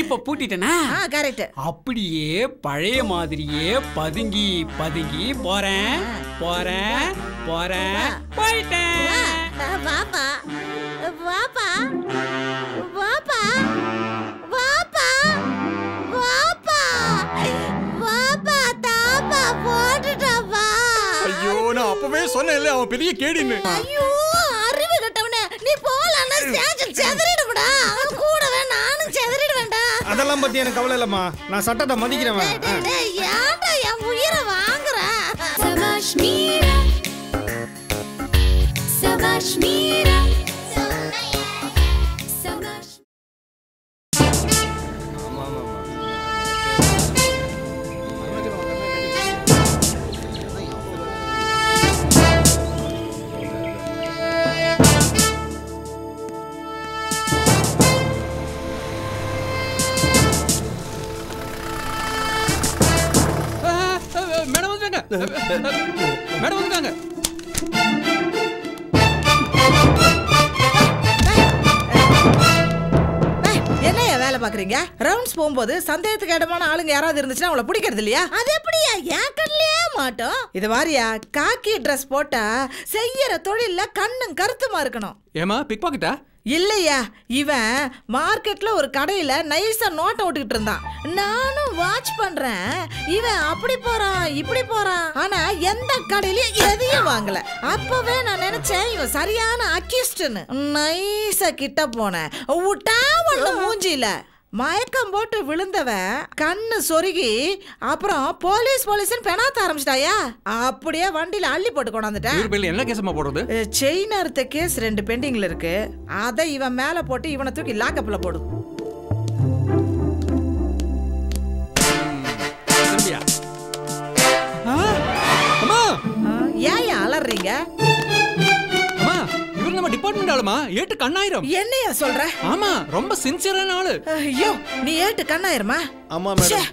இப்ப பூட்டிட்டேனா? கரெக்ட். அப்படியே பழைய மாதிரியே பதுங்கி பதுங்கி போறேன் போறேன் போறேன் போயிட்டேன். வாப்பா வாப்பா வாப்பா வாப்பா வாப்பா வாப்பா தாப்பா போட்டுட்டாப்பா. ஐயோ நான் அப்பவே சொன்னேன்ல அவன் பெரிய கேடின்னு. ஐயோ அறிவு கட்டவனே, நீ போலன்னா ஸ்டேஷன் செதறிடுடா. கூடவே நானும் செதறிடுவேன்டா. அதெல்லாம் பத்தி எனக்கு கவலை இல்லம்மா, நான் சட்டத்தை மதிக்கிறவன். ஏன்டா என் உயிரை வாங்குற? சபாஷ் மீரா சபாஷ் மீரா சபாஷ். மேடம் வந்துட்டாங்க, மேடம் வந்துட்டாங்க. என்னையா வேலை பாக்குறீங்க? ரவுண்ட்ஸ் போகும்போது சந்தேகத்துக்கு இடமான ஆளுங்க யாராவது இருந்துச்சுன்னா அவங்கள பிடிக்கிறது இல்லையா? அது எப்படியா என் கண்ணிலே மாட்டோம்? இது வாரியா காக்கி ட்ரெஸ் போட்டா செய்யற தொழில்ல கண்ணும் கருத்துமா இருக்கணும். ஏமா பிக் பாக்கெட்டா? இல்லையா, இவன் மார்க்கெட்ல ஒரு கடையில நைஸா நோட்டை விட்டுக்கிட்டு இருந்தான். நானும் வாட்ச் பண்றேன். இவன் அப்படி போறான் இப்படி போறான், ஆனா எந்த கடையிலயும் எதையும் வாங்கல. அப்பவே நான் நினைச்சேன் இவன் சரியான அக்யூஸ்ட்னு. நைஸா கிட்ட போனேன். விட்டா ஒண்ணு மூஞ்சில மயக்கம் போட்டு விழுந்தவன் கண்ணு சொருகி அப்புறம் போலீஸ் போலீஸ்னு பெணாத்த ஆரம்பிச்சிட்டாயா. அப்படியே வண்டியில அள்ளி போட்டு கொண்டாந்துட்டேன். என்ன கேசமா போடுறது? செயின் அறுத்த கேஸ் 2 பெண்டிங்ல இருக்கு. அதை இவன் மேல போட்டு இவனை தூக்கி லாக்கப்ல போடு. ஏன் அலறீங்க? நம்ம டிபார்ட்மெண்ட் ஆளுமா, ஏட்டு கண்ணாயிரம். என்னையா சொல்ற? ஆமா, ரொம்ப சின்சியரான ஆளு. ஐயோ, நீ ஏட்டு கண்ணாயிரமா? ஆமா மேடம்.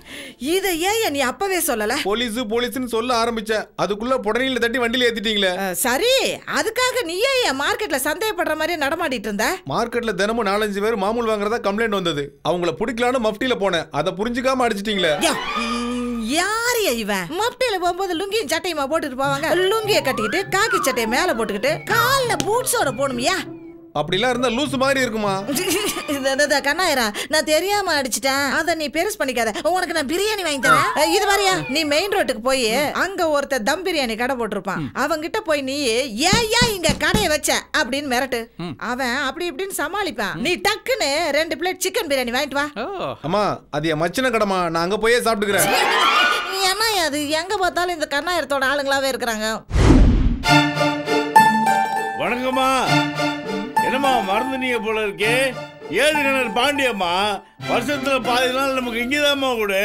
இத ஏன் நீ அப்பவே சொல்லல? போலீஸ்னு சொல்ல ஆரம்பிச்சேன், அதுக்குள்ள புடனையில தட்டி வண்டியில ஏத்திட்டீங்களே. சரி, அதுக்காக நீ ஏன் மார்க்கெட்ல சந்தேகப்படுற மாதிரி நடமாடிட்டு இருந்த? மார்க்கெட்ல தினமும் 4-5 பேர் மாமூல் வாங்குறதா கம்ப்ளைண்ட் வந்தது. அவங்கள பிடிக்கலான்னு மஃப்டில போனேன், அதை புரிஞ்சுக்காம அடிச்சிட்டீங்களே. யாரையா இவன்? மப்டியில போகும்போது லுங்கியும் சட்டையுமா போட்டுட்டு போவாங்க? லுங்கிய கட்டிக்கிட்டு காக்கி சட்டையை மேல போட்டுக்கிட்டு கால்ல பூட்ஸோட போணுமியா? அப்படிலாம் இருந்தா லூஸ் மாதிரி இருக்குமா? கண்ணாயிரா, நான் தெரியாம அடிச்சிட்டேன், அத நீ பெருசு பண்ணிக்காத. உனக்கு நான் பிரியாணி வாங்கி தரேன். இது மாதிரியா நீ மெயின் ரோட்டுக்கு போய் அங்க ஒருத்த தம் பிரியாணி கடை போட்டிருப்பான். அவங்கிட்ட போய் நீ ஏன் இங்க கடையை வச்ச அப்படின்னு மிரட்டு. அவன் அப்படி இப்படின்னு சமாளிப்பான். நீ டக்குன்னு 2 பிளேட் சிக்கன் பிரியாணி வாங்கிட்டு வா. அம்மா அது என் மச்சின கடைமா, நான் அங்க போயே சாப்பிட்டுக்கிறேன். ஏன்னா அது எங்க பார்த்தாலும் இந்த கண்ணாயிரத்தோட ஆளுங்களாவே இருக்கிறாங்க. வணக்கம்மா. என்னம்மா மறந்துனீங்க போல இருக்கே? ஏது கிணறு பாண்டியம்மா, வருஷத்துல பாதி நாள் நமக்கு இங்கதாம்மா கூட.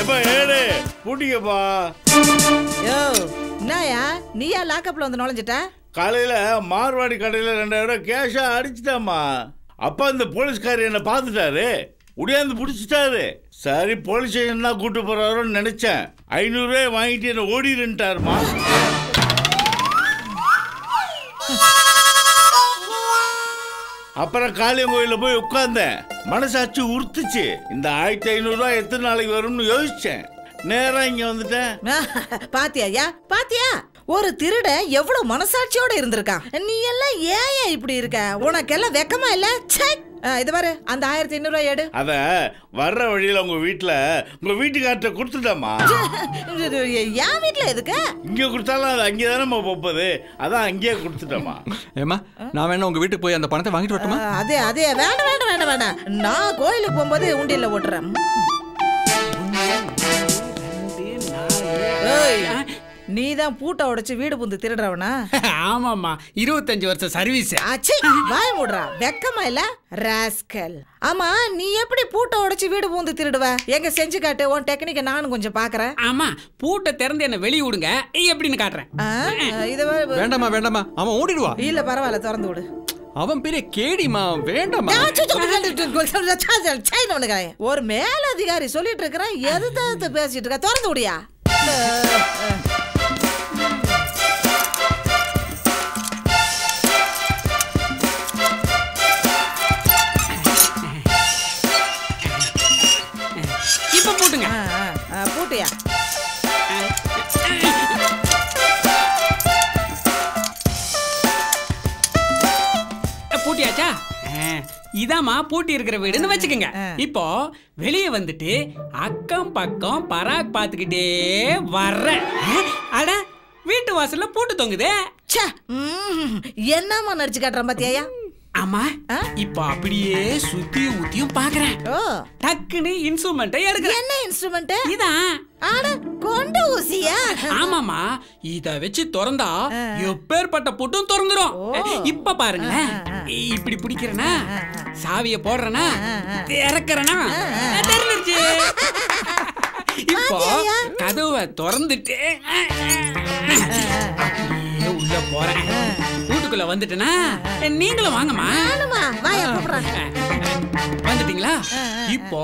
எப்ப ஏடு பூட்டிக்கப்பா. என்னயா நீயா லாக்கப்ல வந்து நுழைஞ்சிட்ட? காலையில மார்வாடி கடையில 2000 கேஷா அடிச்சுட்டாமா. அப்பா இந்த போலீஸ்கார் என்ன பார்த்துட்டாரு, உடையாந்து பிடிச்சிட்டாரு. சரி போலீஸ் ஸ்டேஷன் தான் கூட்டு போறாரோன்னு நினைச்சேன். 500 ரூபாய் வாங்கிட்டு என்ன ஓடிருன்ட்டாருமா. அப்புறம் காளியங்கோயில போய் உட்கார்ந்தேன். மனசாட்சி உறுத்துச்சு. இந்த 1500 ரூபாய் எத்தனை நாளைக்கு வரும்னு யோசிச்சேன். நேரா இங்க வந்துட்டேன். பாத்தியா பாத்தியா, ஒரு திருட எவ்வளவு மனசாட்சியோட இருந்திருக்கான். நீ எல்லாம் ஏன் இப்படி இருக்க? உனக்கெல்லாம் வெக்கமா இல்ல? இது பாரு, அந்த 1500 ரூபாய் எடு. அத வர்ற வழியில உங்க வீட்டுக்கார்ட்ட கொடுத்துட்டாமா. என் வீட்டுல எதுக்கு? இங்க கொடுத்தாலும் அது அங்கேதானே போப்பது, அதான் அங்கேயே கொடுத்துட்டோமா. ஏமா நான் வேணா உங்க வீட்டுக்கு போய் அந்த பணத்தை வாங்கிட்டு வரட்டுமா? அதே வேண்டாம். நான் கோயிலுக்கு போகும்போது உண்டியல்ல ஓட்டுறேன். நீதான் பூட்டை உடைச்சு வீடு புந்து திருடுறவனா? ஆமாமா, 25 வருஷம் சர்வீஸ். வாய மூடுறா, வெக்கமா இல்ல ராஸ்கல். ஆமா, நீ எப்படி பூட்டை உடைச்சு வீடு புந்து திருடுவ? எங்க செஞ்சு காட்டு, உன் டெக்னிக்க நானும் கொஞ்சம் பாக்குறேன். ஆமா, பூட்டை திறந்து என்ன வெளிய விடுங்க, எப்படின்னு காட்டுறேன். இது வேண்டாமா அவன் ஓடிடுவா. இல்ல பரவாயில்ல, திறந்து விடு. அவன் பெரிய கேடிமா, வேண்டாமா. ஒரு மேலதிகாரி சொல்லிட்டு இருக்கிறான், எது பேசிட்டு இருக்க, திறந்து விடியா. இப்ப போட்டுங்க. பூட்டியா? பூட்டியாச்சா? இதாமா பூட்டி இருக்கிற வீடுன்னு வச்சுக்கோங்க. இப்போ வெளியே வந்துட்டு அக்கம் பக்கம் பராக் பார்த்துக்கிட்டே வர்றேன். அட, வீட்டு வாசல்ல பூட்டு தொங்குதே. என்னமா நடிச்சு காட்டுறான் பாத்தியா? ஆமா, இப்ப அப்படியே சுத்தியும் ஊத்தியும் பாக்குறேன். டக்குன்னு இன்ஸ்ட்ருமெண்ட்டை எடுக்கிறேன். என்ன இன்ஸ்ட்ருமெண்ட்? இதான். ஆட, கொண்ட ஊசியா? ஆமாமா, இத வச்சு திறந்தா எப்பேற்பட்ட பூட்டும் திறந்துரும். இப்ப பாருங்களேன், இப்படி பிடிக்கிறேனா, சாவிய போடுறேனா, திறக்கிறேனா, திறந்துருச்சு. இப்போ கதவை திறந்துட்டு அப்படியே உள்ள போறேன். வீட்டுக்குள்ள வந்துட்டேனா, நீங்களும் வாங்கம்மா. வந்துட்டீங்களா? இப்போ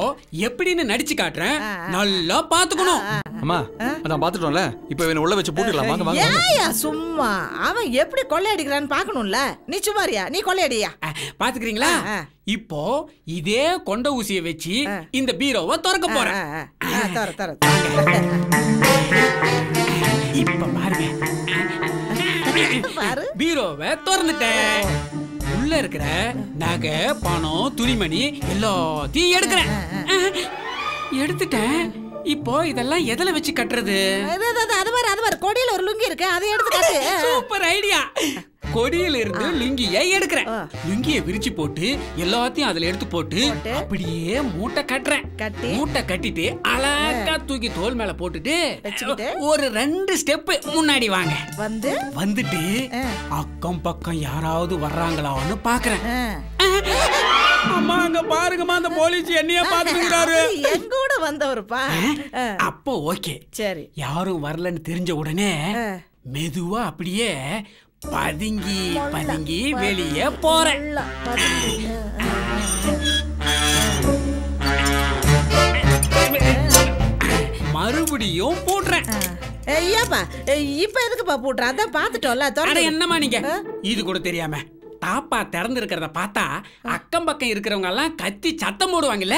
எப்படின்னு நடிச்சு காட்டுறேன், நல்லா பாத்துக்கணும். அம்மா, அதான் பாத்துட்டோம்ல, இப்போ இவனை உள்ள வச்சு பூட்டிடலாம். வாங்க வாங்க. ஏயா சும்மா, அவன் எப்படி கொள்ளையடிக்கிறான்னு பாக்கணும்ல. நீ சும்மாரியா, நீ கொள்ளையடியா. பாத்துக்கிறீங்களா? இப்போ இதே கொண்ட ஊசியை வச்சு இந்த பீரோவை திறக்க போறேன். இப்ப பாருங்க, பீரோவை திறந்துட்டேன். உள்ள இருக்கிற நகை, பணம், துணிமணி எல்லாத்தையும் எடுக்கிறேன். எடுத்துட்டேன். இப்போ இதெல்லாம் எதுல வச்சு கட்டுறது? அது கொடியில ஒரு லுங்கி இருக்கு, அதை எடுத்து காட்டு. Super idea. கொடியில இருந்து லுங்கியை எடுக்கிறேன். லுங்கியை விரிச்சு போட்டு எல்லாத்தையும் அதுல எடுத்து போட்டு அப்படியே மூட்டை கட்டுறேன். மூட்டை கட்டிட்டு அழகா தூக்கி தோல் மேல போட்டுட்டு ஒரு 2 ஸ்டெப் முன்னாடி வாங்க. வந்துட்டு அக்கம் பக்கம் யாராவது வர்றாங்களான்னு பாக்குறேன். அம்மா, அங்க பாருங்கம்மா, அந்த போலீஸ் என்னைய பாத்துக்கிறாரு. எங்க கூட வந்தவருப்பா. அப்போ ஓகே, சரி. யாரும் வரலன்னு தெரிஞ்ச உடனே மெதுவா அப்படியே பதுங்கி பதுங்கி வெளியே போறேன். மறுபடியும் போடுறேன். ஐயாப்பா, இப்ப எதுக்குப்பா போடுற? அதான் பாத்துட்டோம்ல. என்னமா நீங்க இது கூட தெரியாம தாப்பா திறந்து இருக்கிறத பார்த்தா அக்கம் பக்கம் இருக்கிறவங்க எல்லாம் கத்தி சத்தம் போடுவாங்கல்ல.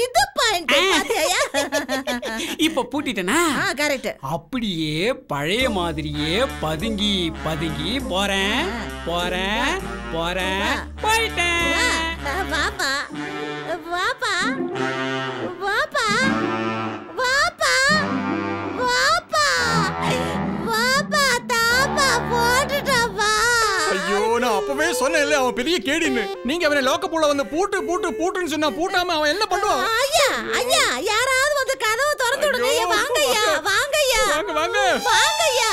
இது பாயிண்ட். இப்ப பூட்டிட்டேனா? கரெக்ட். அப்படியே பழைய மாதிரியே பதுங்கி பதுங்கி போறேன் போறேன் போறேன் போயிட்டேன். வாப்பா வாப்பா வாப்பா வாப்பா வாப்பா வாப்பா, தாப்பா போட்டுட்டப்பா. ஐயோ, நான் அப்பவே சொன்னேன்ல அவன் பெரிய கேடின்னு. நீங்க அவனை லாக்கப்புள்ள வந்து பூட்டு பூட்டு பூட்டுன்னு சொன்னா பூட்டாம அவன் என்ன பண்ணுவான்? ஐயா ஐயா, யாராவது வந்து கதவை திறந்து விடுங்க. வாங்கய்யா வாங்கய்யா வாங்க வாங்க வாங்கய்யா.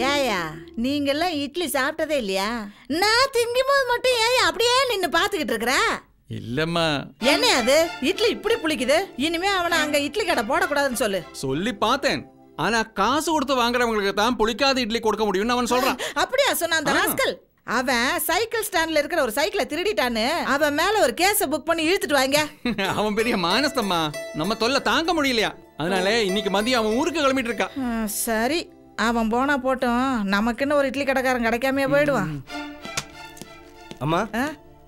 ஏயா, நீங்கெல்லாம் இட்லி சாப்பிட்டதே இல்லையா? நான் திங்கும் போது மட்டும் ஏன் அப்படியே நின்னு பாத்துக்கிட்டு இருக்கிற? இல்லம்மா. என்ன அது, இட்லி இப்படி புளிக்குது? இனிமே அவனை அங்க இட்லி கடை போடக்கூடாதுன்னு சொல்லி பார்த்தேன். ஆனா காசு கொடுத்து வாங்குறவங்களுக்கு தான் புளிக்காத இட்லி கொடுக்க முடியும்னு அவன் சொல்றான். அப்படியா சொன்ன அந்த ராஸ்கல்? அவன் சைக்கிள் ஸ்டாண்ட்ல இருக்கிற ஒரு சைக்கிளை திருடிட்டான்னு அவன் மேல ஒரு கேஸ புக் பண்ணி இழுத்துட்டு வாங்க. அவன் பெரிய மானஸ்தம்மா, நம்ம தொல்லை தாங்க முடியலையா, அதனால இன்னைக்கு மதியம் அவன் ஊருக்கு கிளம்பிட்டு இருக்கான். சரி, அவன் போனா போட்டோம், நமக்குன்னு ஒரு இட்லி கடைக்காரன் கிடைக்காம போயிடுவான். அம்மா,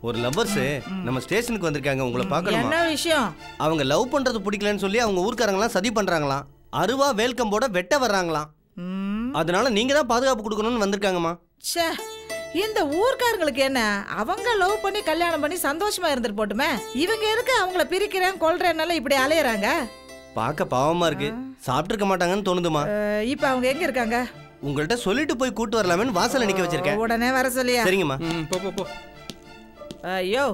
ஒரு லவ்வர்ஸ் நம்ம ஸ்டேஷனுக்கு வந்திருக்காங்க, உங்களை பார்க்கணுமா? என்ன விஷயம்? அவங்க லவ் பண்றது பிடிக்கலன்னு சொல்லி அவங்க ஊர்க்காரங்களாம் சதி பண்றாங்களாம். அருவா வேல்கம்போட வெட்ட வர்றாங்களாம். அதனால நீங்க தான் பாதுகாப்பு கொடுக்கணும்னு வந்திருக்காங்கம்மா. ச்சே, இந்த ஊர்க்காரங்களுக்கு என்ன, அவங்க லவ் பண்ணி கல்யாணம் பண்ணி சந்தோஷமா இருந்துட்டு போட்டுமே, இவங்க எதுக்கு அவங்கள பிரிக்கிறேன் கொல்றேன்னால இப்படி அலையறாங்க? பார்க்க பாவமா இருக்கு. சாப்பிட்டு இருக்க மாட்டாங்கன்னு தோணுதுமா. இப்போ அவங்க எங்க இருக்காங்க? உங்கள்கிட்ட சொல்லிட்டு போய் கூட்டு வரலாமேன்னு வாசல்ல நிக்க வச்சிருக்கேன். உடனே வர சொல்லியா? சரிங்கம்மா. போ போ போ. ஐயோ,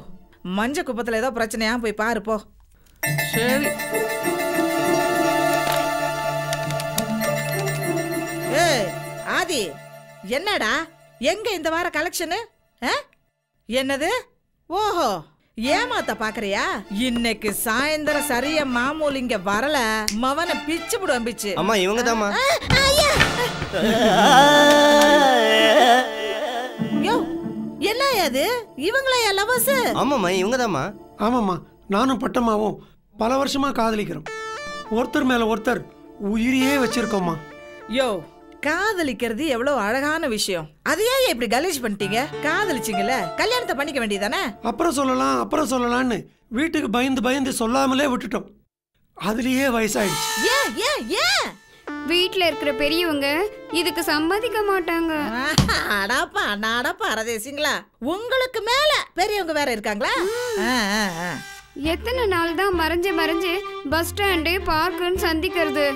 மஞ்ச குப்பத்துல ஏதோ பிரச்சனையா, போய் பாரு போ. சரி. ஆதி, என்னடா எங்க இந்த வார கலெக்ஷனு? என்னது? ஓஹோ, ஏமாத்த பாக்குறியா? இன்னைக்கு சாயந்தரம் சரியா மாமூல் இங்க வரல, மவனை பிச்சு புடுவேன் பிச்சு. அம்மா இவங்க தாம்மா. யோ, என்ன அது? இவங்களா லவர்ஸ்? ஆமாம்மா இவங்க தாம்மா. ஆமாம்மா, நானும் பட்டம்மாவும் பல வருஷமா காதலிக்கிறோம். ஒருத்தர் மேல ஒருத்தர் உயிரியே வச்சிருக்கோம்மா. யோ, காதலிக்கிறது எவ்வளவு அழகான விஷயம். அதையே இப்படி கலேஜ் பண்ணிட்டீங்க? காதலிச்சிங்கல, கல்யாணத்தை பண்ணிக்க வேண்டியதானே? அப்புறம் சொல்லலாம்னு வீட்டுக்கு பயந்து சொல்லாமலே விட்டுட்டோம். அதுலயே வயசாயிடுச்சு. ஏன் ஏன் ஏன்? வீட்ல இருக்கிற பெரியவங்க இதுக்கு சம்மதிக்க மாட்டாங்க. அடாப்பா நாடாப்பா அரதேசிங்களா, உங்களுக்கு மேல பெரியவங்க வேற இருக்காங்களா? எத்தனை நாள் தான் மறைஞ்சு பஸ் ஸ்டாண்டு பார்க்குன்னு சந்திக்கிறது.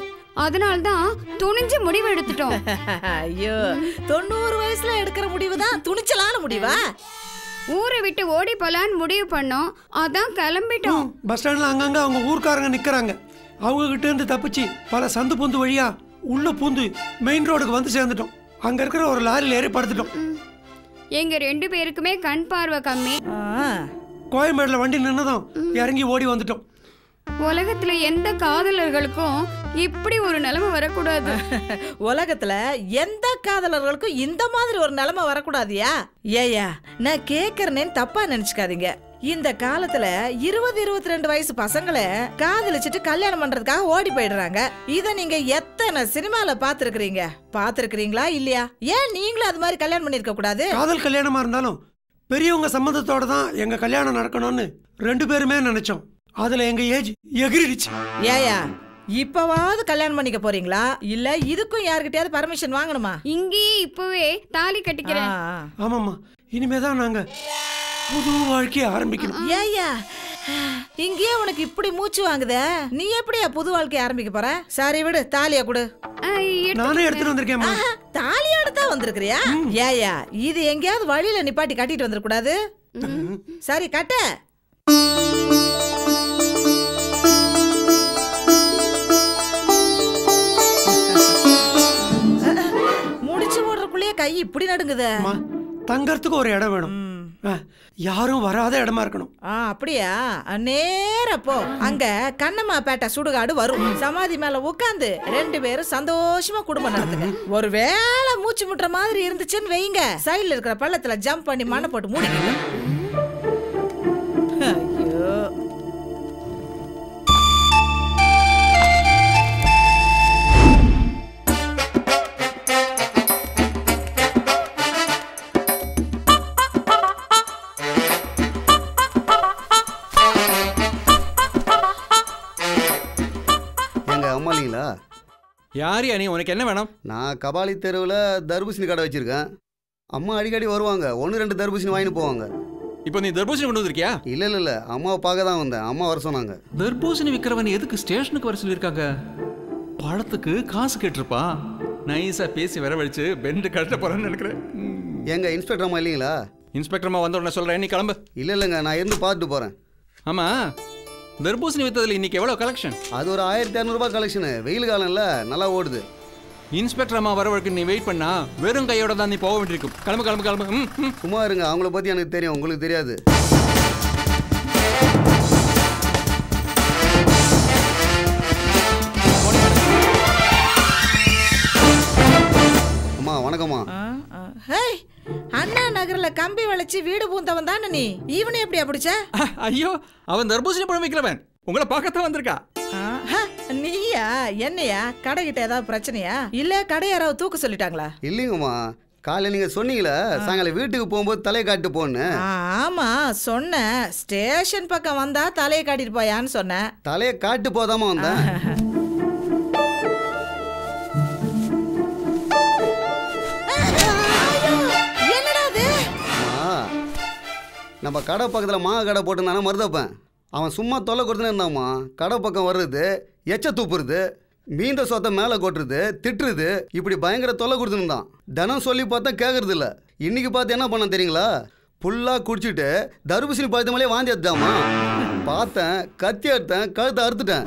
அதனால்தான் துணிஞ்சு முடிவு எடுத்துட்டோம். ஐயோ, 90 வயசுல எடுக்கிற முடிவு தான் துணிச்சலான முடிவா? ஊரை விட்டு ஓடி போலான்னு முடிவு பண்ணோம், அதான் கிளம்பிட்டோம். பஸ் ஸ்டாண்ட்ல அங்கங்க அவங்க ஊர்க்காரங்க நிக்கிறாங்க. அவங்க கிட்ட இருந்து தப்பிச்சு பல சந்து பூந்து வழியா உள்ள பூந்து மெயின் ரோடுக்கு வந்து சேர்ந்துட்டோம். அங்க இருக்கிற ஒரு லாரியில் ஏறி படுத்துட்டோம். எங்க 2 பேருக்குமே கண் பார்வை கம்மி. கோயம்பேடுல வண்டி நின்னதும் இறங்கி ஓடி வந்துட்டோம். உலகத்துல எந்த காதலர்களுக்கும் இப்படி ஒரு நிலைமை வரக்கூடாது. உலகத்துல எந்த காதலர்களுக்கும் இந்த மாதிரி ஒரு நிலைமை வரக்கூடாதியா? ஏயா, நான் கேக்குறேன்னு தப்பா நினைச்சுக்காதீங்க. இந்த காலத்துல 20-22 வயசு பசங்களை காதலிச்சுட்டு கல்யாணம் பண்றதுக்காக ஓடி போயிடுறாங்க. இத நீங்க எத்தனை சினிமால பாத்துருக்கீங்களா இல்லையா? ஏன் நீங்களும் அது மாதிரி கல்யாணம் பண்ணிருக்க கூடாது? காதல் கல்யாணமா இருந்தாலும் பெரியவங்க சம்மதத்தோட தான் எங்க கல்யாணம் நடக்கணும்னு 2 பேருமே நினைச்சோம். அதுல எங்க ஏஜ் எகிரிடுச்சு. ஏயா, இப்பவாவது கல்யாணம் பண்ணிக்க போறீங்களா இல்ல இதுக்கும் யார்கிட்டயாவது பர்மிஷன் வாங்கணுமா? இங்கேயே இப்பவே தாலி கட்டிக்கிறேன். ஆமாம்மா, இனிமேதான் நாங்க புது வாழ்க்கைய ஆரம்பிக்கணும். ஏயா, இங்கேயே உனக்கு இப்படி மூச்சு வாங்குதே, நீ எப்படியா புது வாழ்க்கைய ஆரம்பிக்க போற? சரி விடு, தாலிய கொடு. நானே எடுத்துட்டு வந்திருக்கேன். தாலியோட தான் வந்திருக்கிறியா? ஏயா, இது எங்கேயாவது வழியில நிப்பாட்டி கட்டிட்டு வந்துட கூடாது. சரி கட்ட. முடிச்சு போடுறதுக்குள்ளேயே கை இப்படி நடுங்குதே. தங்கறதுக்கு ஒரு இடம் வேணும். யாரும் வராத இடமா இருக்கணும். அப்படியா? நேரா போ, அங்க கண்ணம்மா பேட்டை சுடுகாடு வரும். சமாதி மேல உட்காந்து 2 பேரும் சந்தோஷமா குடும்பம் நடத்துங்க. ஒரு வேளை மூச்சு முட்டுற மாதிரி இருந்துச்சுன்னு வைங்க, சைடுல இருக்கிற பள்ளத்துல ஜம்ப் பண்ணி மண்ணை போட்டு மூடிக்கங்க. ஐயோ, அம்மாலிங்களா? யாரியா நீ? உனக்கு என்ன வேணும்? நான் கபாலி தெருவில் தர்பூசணி கடை வச்சிருக்கேன். அம்மா அடிக்கடி வருவாங்க, 1-2 தர்பூசணி வாங்கிட்டு போவாங்க. இப்போ நீ தர்பூசணி கொண்டு வந்திருக்கியா? இல்லை, அம்மாவை பார்க்க தான் வந்தேன். அம்மா வர சொன்னாங்க. தர்பூசணி விற்கிறவன் எதுக்கு ஸ்டேஷனுக்கு வர சொல்லியிருக்காங்க? பழத்துக்கு காசு கேட்டிருப்பா. நைஸா பேசி வரவழைச்சு பெண்டு கட்ட போறேன்னு நினைக்கிறேன். எங்க இன்ஸ்பெக்டர் அம்மா இல்லைங்களா? இன்ஸ்பெக்டர் அம்மா வந்த உடனே சொல்றேன், நீ கிளம்பு. இல்லைங்க, நான் இருந்து பார்த்துட்டு போறேன். ஆமா, தர்பூசணி வித்ததுல இன்னைக்கு எவ்வளவு கலெக்ஷன்? அது ஒரு 1200 ரூபாய் கலெக்ஷனு. வெயில் காலம்ல நல்லா ஓடுது. இன்ஸ்பெக்டர் அம்மா வரவழைக்கு நீ வெயிட் பண்ணா வெறும் கையோட தான் நீ போக வேண்டியிருக்கும். கிளம்பு. சும்மா இருங்க, அவங்கள பத்தி எனக்கு தெரியும், உங்களுக்கு தெரியாது. அம்மா வணக்கம்மா. அண்ணா நகர்ல கம்பி வளைச்சு வீடு பூந்தவன் தானே நீ? இவனை எப்படியா பிடிச்ச? ஐயோ, அவன் தர்பூசணி பழம் வைக்கிறவன். உங்களை பார்க்கத்தான் வந்திருக்கா. நீயா? என்னையா? கடைகிட்ட ஏதாவது பிரச்சனையா இல்ல கடை யாராவது தூக்க சொல்லிட்டாங்களா? இல்லைங்கம்மா, காலையில் நீங்க சொன்னீங்களே சாயங்காலம் வீட்டுக்கு போகும்போது தலையை காட்டு போன்னு. ஆமா சொன்னேன். ஸ்டேஷன் பக்கம் வந்தா தலையை காட்டிட்டு போயான்னு சொன்னேன். தலையை காட்டு போதாம வந்தேன். நம்ம கடை பக்கத்தில் மா கடை போட்டுருந்தானே மருதப்பேன். அவன் சும்மா தொல்லை கொடுத்துனே இருந்தாம்மா. கடை பக்கம் வர்றது, எச்ச தூப்புறது, மீந்த சொத்தை மேலே கொட்டுறது, திட்டுறது, இப்படி பயங்கர தொல்லை கொடுத்துருந்தான். தினம் சொல்லி பார்த்தா கேட்கறது இல்லை. இன்னைக்கு பார்த்து என்ன பண்ண தெரியுங்களா? ஃபுல்லாக குடிச்சிட்டு தர்பூசணி பழத்து மேலே வாந்தி எடுத்தாமா. பார்த்தேன், கத்தி எடுத்தேன், கழுத்தை அறுத்துட்டேன்.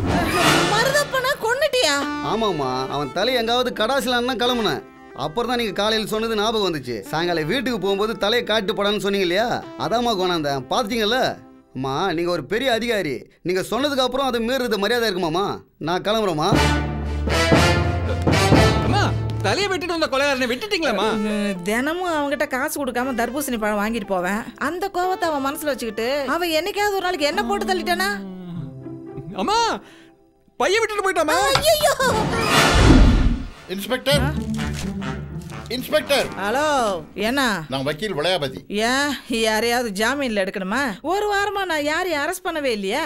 மருதப்பனை கொன்னுட்டியா? ஆமாம்மா, அவன் தலை எங்காவது கடாசிலான்னு கிளம்புனேன். அப்புறம் தான் நீங்கள் காலையில் சொன்னது ஞாபகம் வந்துச்சு. சாயங்காலம் வீட்டுக்கு போகும்போது தலையை காட்டு போடான்னு சொன்னீங்க இல்லையா, அதாம்மா கொண்டாந்தேன். பார்த்துட்டீங்கல்ல அம்மா, நீங்கள் ஒரு பெரிய அதிகாரி. நீங்கள் சொன்னதுக்கு அப்புறம் அதை மீறுறது மரியாதை இருக்குமாம்மா? நான் கிளம்புறேம்மா. அம்மா, தலையை வெட்டிட்டு வந்த கொலைகாரனை விட்டுட்டீங்களா? தினமும் அவங்ககிட்ட காசு கொடுக்காம தர்பூசணி பழம் வாங்கிட்டு போவேன். அந்த கோவத்தை அவன் மனசுல வச்சுக்கிட்டு அவன் என்னைக்காவது ஒரு நாளைக்கு என்ன போட்டு தள்ளிட்டானா? அம்மா, பைய விட்டுட்டு போயிட்டாமா? ஐயோ! Inspector, inspector. ஹலோ, என்ன? நான் வக்கீல் விளையாபதி. ஏன் யாரையாவது ஜாமீன்ல எடுக்கணுமா? ஒரு வாரமா நான் யாரையும் அரெஸ்ட் பண்ணவே இல்லையா?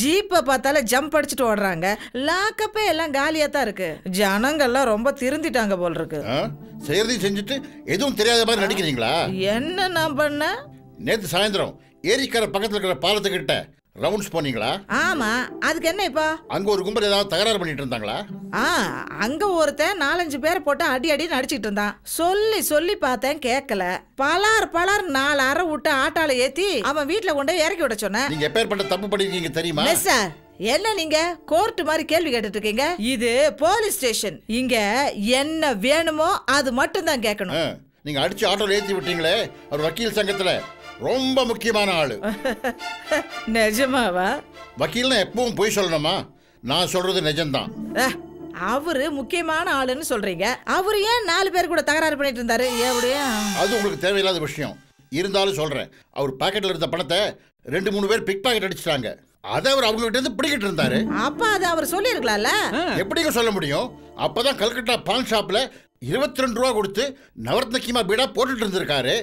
ஜீப்பை பார்த்தாலே ஜம்ப் அடிச்சுட்டு ஓடுறாங்க. லாக்கப்பே எல்லாம் காலியா தான் இருக்கு. ஜனங்கள்லாம் ரொம்ப திருந்திட்டாங்க போல் இருக்கு. செய்யறதையும் செஞ்சுட்டு எதுவும் தெரியாத மாதிரி நடிக்கிறீங்களா? என்ன நான் பண்ண? நேத்து சாயந்தரம் ஏரிக்கரை பக்கத்துல இருக்கிற பாலத்துக்கிட்ட ரவுண்ட்ஸ் போனீங்களா? ஆமா, அதுக்கு என்ன இப்போ? அங்க ஒரு கும்பல் ஏதாவது தகராறு பண்ணிட்டு இருந்தாங்களா? அங்க ஒருத்தன் 4-5 பேரை போட்டு அடி நடிச்சிட்டு இருந்தான். சொல்லி சொல்லி பார்த்தேன், கேட்கல. பலார் 4 அரை விட்டு ஆட்டால ஏத்தி அவன் வீட்டுல கொண்டு இறக்கி விட சொன்னேன். நீங்க எப்பேற்பட்ட தப்பு பண்ணிருக்கீங்க தெரியுமா? சார், என்ன நீங்க கோர்ட் மாதிரி கேள்வி கேட்டுட்டு இருக்கீங்க? இது போலீஸ் ஸ்டேஷன். இங்க என்ன வேணுமோ அது மட்டும் தான் கேட்கணும். நீங்க அடிச்சு ஆட்டோல ஏத்தி விட்டீங்களே, அவர் வக்கீல் சங்கத்துல ரொம்ப முக்கியமான ஆளு. நிஜமாவா? வக்கீல்னா எப்பவும் போய் சொல்லணுமா? நான் சொல்றது நிஜம்தான். அவரு முக்கியமான ஆளுன்னு சொல்றீங்க. அவரு ஏன் 4 பேர் கூட தகராறு பண்ணிட்டு இருந்தாரு? எப்படியா? அது உங்களுக்கு தேவையில்லாத விஷயம். இருந்தாலும் சொல்றேன், அவர் பாக்கெட்ல இருந்த பணத்தை 2-3 பேர் பிக் பாக்கெட் அடிச்சிட்டாங்க. அதை அவர் அவங்க கிட்ட இருந்து பிடிக்கிட்டு இருந்தாரு. அப்ப அது அவர் சொல்லி இருக்கலாம்ல? எப்படிங்க சொல்ல முடியும்? அப்பதான் கல்கட்டா பான் ஷாப்ல 22 ரூபா கொடுத்து நவரத்ன கீமா பீடா போட்டுட்டு இருந்திருக்காரு.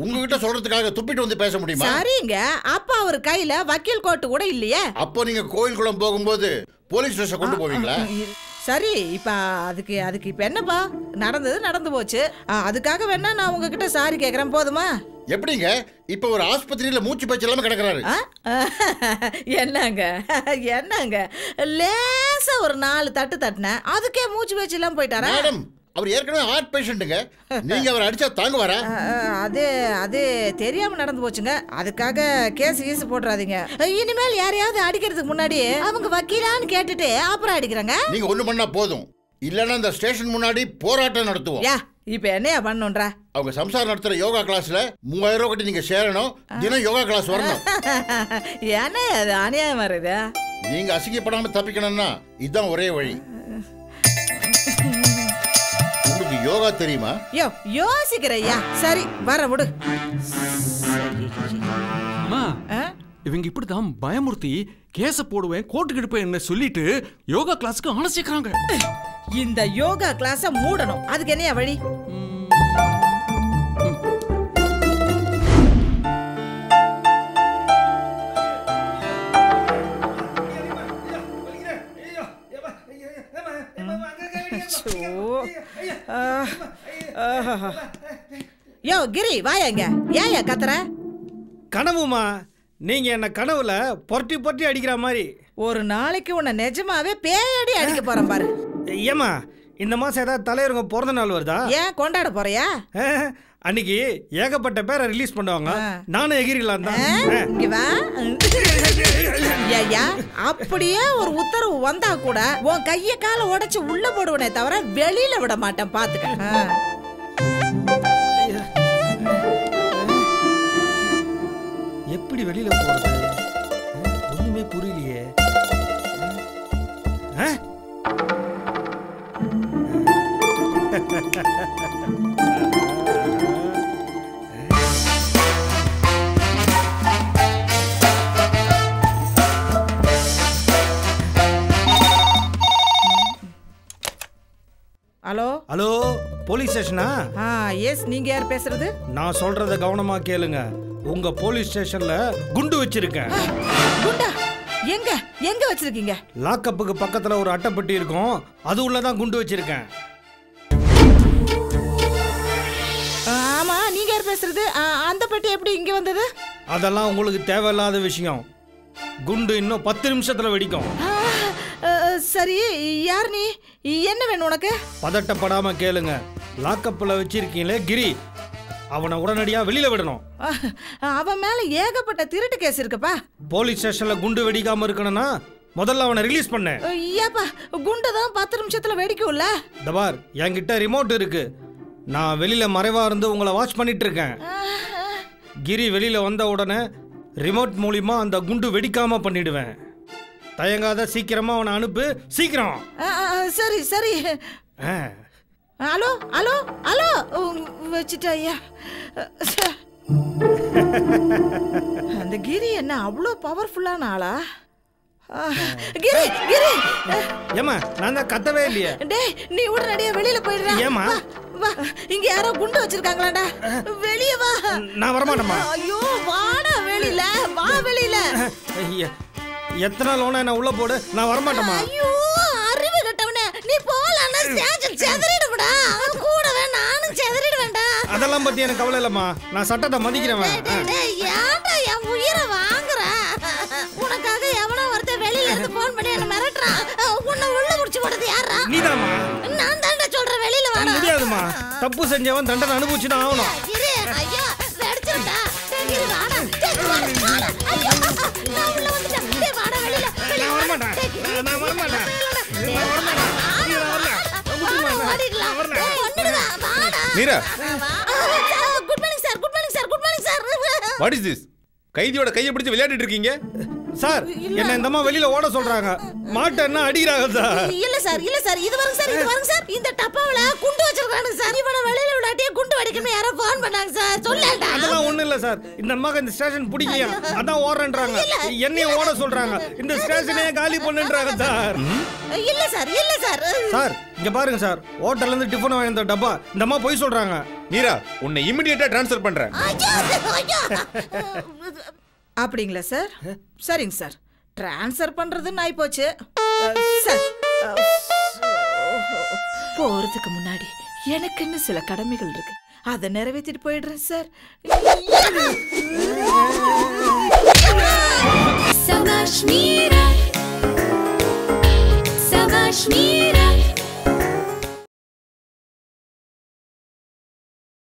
உங்ககிட்ட சொல்றதுக்காக துப்பிட்டு வந்து பேச முடியுமா? சரிங்க, அப்ப அவர் கையில வக்கீல் கோட்டு கூட இல்லையே. அப்போ நீங்க கோயில் குளம் போகும்போது போலீஸ் ஸ்டேஷன் கொண்டு போவீங்களா? சரி, இப்ப அதுக்கு இப்ப என்னப்பா? நடந்து போச்சு. அதுக்காக வேணா நான் உங்ககிட்ட சாரி கேக்குறேன், போதுமா? எப்படிங்க இப்ப ஒரு ஆஸ்பத்திரியில மூச்சு பேச்சு இல்லாம கிடக்குறாரு? என்னங்க லேசா ஒரு 4 தட்டு தட்டின அதுக்கே மூச்சு பேச்சு இல்லாம போயிட்டாரா? மேடம், அவர் ஏற்கனவே ஹார்ட் பேஷண்ட்டுங்க. நீங்க அவர் அடிச்சா தாங்குவாரா? அது தெரியாம நடந்து போச்சுங்க. அதுக்காக கேஸ் போட்டுறாதீங்க. இனிமேல் யாரையாவது அடிக்கிறதுக்கு முன்னாடி அவங்க வக்கீலான்னு கேட்டுட்டு அப்புறம் அடிக்கிறாங்க. நீங்க ஒண்ணு பண்ணா போதும், இல்லன்னா இந்த ஸ்டேஷன் முன்னாடி போராட்டம் நடத்துவோம். இப்ப என்னையா பண்ணுன்றா? அவங்க சம்சாரம் நடத்துற யோகா கிளாஸ்ல 3000 ரூபாய் கட்டி நீங்க சேரணும். தினம் யோகா கிளாஸ் வரணும். என்ன அது அநியாயமா இருக்குது? நீங்க அசிங்கப்படாம தப்பிக்கணும்னா இதுதான் ஒரே வழி. உங்களுக்கு யோகா தெரியுமா? யோசிக்கிறையா? சரி, வர விடு. அம்மா, இவங்க இப்படிதான் பயமுறுத்தி கேஸ போடுவேன், கோர்ட்டுக்கு எடுப்பேன் என்ன சொல்லிட்டு யோகா கிளாஸ்க்கு அனுப்பிச்சிக்கிறாங்க. இந்த யோகா கிளாஸ மூடணும். அதுக்கு என்னையா வழி? யோ கிரி, வாயாங்க. ஏயா கத்துற? கனவுமா, நீங்க என்ன கனவுல பொட்டி அடிக்கிற மாதிரி. ஒரு நாளைக்கு உன்னை நிஜமாவே பேயடி அடிக்க போறேன் பாரு. ஏமா, இந்த மாசம் ஏதாவது தலைவருங்க பிறந்த நாள் வருதா? ஏன் கொண்டாட போறியா? அன்னைக்கு ஏகப்பட்ட பேரை ரிலீஸ் பண்ணுவாங்க. நானும் எகிரிலாம் தான். ஐயா, அப்படியே ஒரு உத்தரவு வந்தா கூட உன் கைய கால உடைச்சு உள்ள போடுவனே தவிர வெளியில விட மாட்டேன், பாத்துக்க. எப்படி வெளியில போறது? ஒண்ணுமே புரியலையே. ஹலோ ஹலோ, போலீஸ் ஸ்டேஷனா? எஸ், நீங்க யார் பேசுறது? நான் சொல்றத கவனமா கேளுங்க. உங்க போலீஸ் ஸ்டேஷன்ல குண்டு வச்சிருக்கேன். குண்டா? எங்க எங்க வச்சிருக்கீங்க? லாக்கப்புக்கு பக்கத்துல ஒரு அட்டைப்பெட்டி இருக்கும், அது உள்ளதான் குண்டு வச்சிருக்கேன். ஆமா, நீங்க யார் பேசுறது? அந்த பெட்டி எப்படி இங்க வந்தது? அதெல்லாம் உங்களுக்கு தேவையில்லாத விஷயம். குண்டு இன்னும் 10 நிமிஷத்துல வெடிக்கும். சரி, யார் நீ? என்ன வேணும் உனக்கு? பதட்டப்படாம கேளுங்க. லாக்கப்புல வச்சிருக்கீங்களே கிரி, அவனை உடனடியா வெளியில விடணும். அவன் மேல ஏகப்பட்ட திருட்டு கேஸ் இருக்குப்பா. போலீஸ் ஸ்டேஷன்ல குண்டு வெடிக்காம இருக்கணும்னா முதல்ல அவனை ரிலீஸ் பண்ண. ஏப்பா குண்டு தான் 10 நிமிஷத்துல வெடிக்கும்ல. தபார் என்கிட்ட ரிமோட் இருக்கு. நான் வெளியில மறைவா இருந்து உங்களை வாட்ச் பண்ணிட்டு இருக்கேன். கிரி வெளியில வந்த உடனே ரிமோட் மூலியமா அந்த குண்டு வெடிக்காம பண்ணிடுவேன். தயங்காத, சீக்கிரமா அவனை அனுப்பு, சீக்கிரம். சரி சரி. ஹலோ ஹலோ ஹலோ வச்சுட்டா ஐயா. அந்த கிரி என்ன அவ்வளோ பவர்ஃபுல்லான ஆளா? கிரி கிரி ஏமா நான் தான் கத்தவே இல்லையே. டேய் நீ உடனடியா வெளியில போயிடுடா. ஏமா வா, இங்க யாரோ குண்டு வச்சிருக்காங்களாடா, வெளிய வா. நான் வர மாட்டேமா. ஐயோ வாடா வெளியில, வா வெளியில. எத்தனை நாள் ஓனா என்ன உள்ள போடு, நான் வர மாட்டேமா. ஐயோ அறிவு கட்டவனே, நீ போலன்னா ஸ்டேஷன் செதறிடுடா. கூடவே நானும் செதறிடுவேன்டா. அதெல்லாம் பத்தி எனக்கு கவலை இல்லம்மா, நான் சட்டத்தை மதிக்கிறேன். டேய் ஏன்டா என் உயிரை வாங்குற? உனக்காக எவனோ ஒருத்தன் வெளியில இருந்து போன் பண்ணி என்ன மிரட்டுறான். உன்னை உள்ள முடிச்சு போடுறது யாரா? நீதாம்மா. நான் தான்டா சொல்றேன், வெளியில வாடா. முடியாதுமா, தப்பு செஞ்சவன் தண்டனை அனுபவிச்சு தான் ஆகணும். ஐயா வெடிச்சிருடா. டேய் வாடா, டேய் வாடா. ஐயோ நான் உள்ள வந்துட்டேன். டேய் வாடா வெளியில. நான் வர மாட்டேன், நான் வர மாட்டேன். நான் வர மாட்டேன். நீ வரல. ஓடிடலாம். கொன்னுடுவா. வாடா. Meera. Good morning sir, good morning sir, good morning sir. What is this? கைதியோட கையை பிடிச்சு விளையாடிட்டு இருக்கீங்க சார். என்ன இந்த அம்மா வெளியில ஓட சொல்றாங்க, மாட்டேன்னா அடிக்கிறாங்க சார். இல்ல சார், இல்ல சார், இது வருங்க சார், இது வருங்க சார். இந்த டப்பாவுல குண்டு வச்சிருக்கானுங்க சார். இவனை வெளியில விடாட்டியே குண்டு வெடிக்கணும் யாரோ ஃபோன் பண்ணாங்க சார். சொல்லடா. அதெல்லாம் ஒண்ணு இல்ல சார், இந்த அம்மாக்கு இந்த ஸ்டேஷன் பிடிக்கலையா, அதான் ஓடுறேன்றாங்க. என்னையும் ஓட சொல்றாங்க, இந்த ஸ்டேஷனே காலி பண்ணுன்றாங்க சார். இல்ல சார், இல்ல சார். சார் இங்க பாருங்க சார், ஹோட்டல்ல இருந்து டிஃபன் வாங்கி வந்த டப்பா, இந்த அம்மா போய் சொல்றாங்க. மீரா, உன்னை இமிடியேட்டா ட்ரான்ஸ்ஃபர் பண்றேன். அப்படிங்களா சார்? சரிங்க சார், ட்ரான்ஸ்ஃபர் பண்றதுன்னு ஆயி போச்சு சார். போறதுக்கு முன்னாடி எனக்குன்னு சில கடமைகள் இருக்கு, அதை நிறைவேற்றிட்டு போயிடுறேன் sir. Savaş Mira, Savaş Mira.